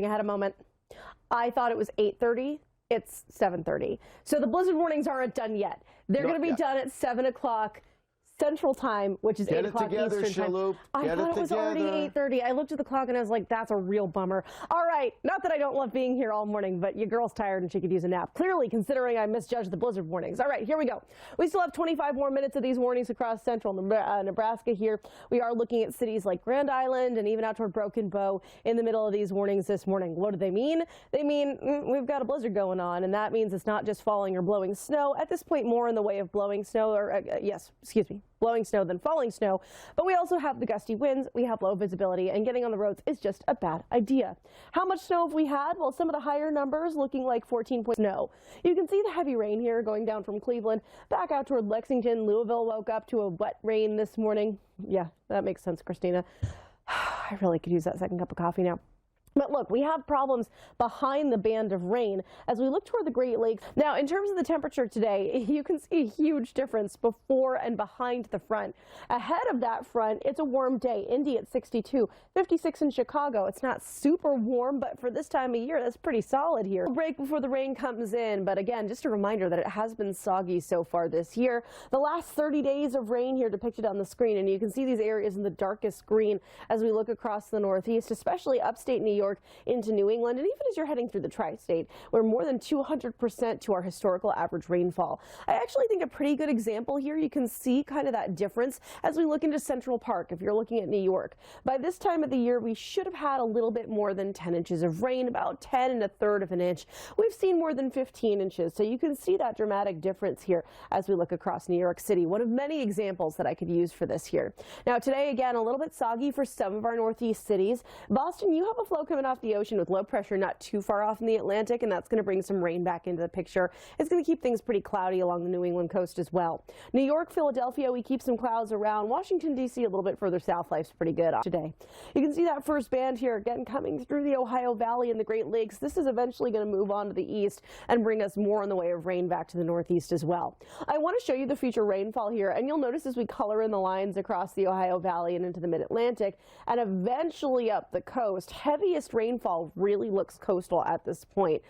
I had a moment. I thought it was 8:30. It's 7:30. So the blizzard warnings aren't done yet. They're going to be done at 7 o'clock Central Time, which is 8 o'clock Eastern Time. I thought it was already 8:30. I looked at the clock and I was like, that's a real bummer. All right, not that I don't love being here all morning, but your girl's tired and she could use a nap. Clearly, considering I misjudged the blizzard warnings. All right, here we go. We still have 25 more minutes of these warnings across central Nebraska here. We are looking at cities like Grand Island and even out toward Broken Bow in the middle of these warnings this morning. What do they mean? They mean we've got a blizzard going on, and that means it's not just falling or blowing snow. At this point, more in the way of blowing snow, or blowing snow than falling snow, but we also have the gusty winds, we have low visibility, and getting on the roads is just a bad idea. How much snow have we had? Well, some of the higher numbers looking like 14 point snow. You can see the heavy rain here going down from Cleveland back out toward Lexington. Louisville woke up to a wet rain this morning. Yeah, that makes sense, Kristina. I really could use that second cup of coffee now. But look, we have problems behind the band of rain as we look toward the Great Lakes. Now, in terms of the temperature today, you can see a huge difference before and behind the front. Ahead of that front, it's a warm day. Indy at 62, 56 in Chicago. It's not super warm, but for this time of year, that's pretty solid here. We'll break before the rain comes in, but again, just a reminder that it has been soggy so far this year. The last 30 days of rain here depicted on the screen, and you can see these areas in the darkest green as we look across the Northeast, especially upstate New York into New England, and even as you're heading through the tri-state, we're more than 200% to our historical average rainfall. I actually think a pretty good example here, you can see kind of that difference as we look into Central Park if you're looking at New York. By this time of the year, we should have had a little bit more than 10 inches of rain, about 10 1/3 of an inch. We've seen more than 15 inches, so you can see that dramatic difference here as we look across New York City. One of many examples that I could use for this here. Now today, again, a little bit soggy for some of our Northeast cities. Boston, you have a flow coming off the ocean with low pressure not too far off in the Atlantic, and that's going to bring some rain back into the picture. It's going to keep things pretty cloudy along the New England coast as well. New York, Philadelphia, we keep some clouds around. Washington, D.C., a little bit further south, life's pretty good today. You can see that first band here again coming through the Ohio Valley and the Great Lakes. This is eventually going to move on to the east and bring us more in the way of rain back to the Northeast as well. I want to show you the future rainfall here, and you'll notice as we color in the lines across the Ohio Valley and into the mid-Atlantic and eventually up the coast, heaviest rainfall really looks coastal at this point.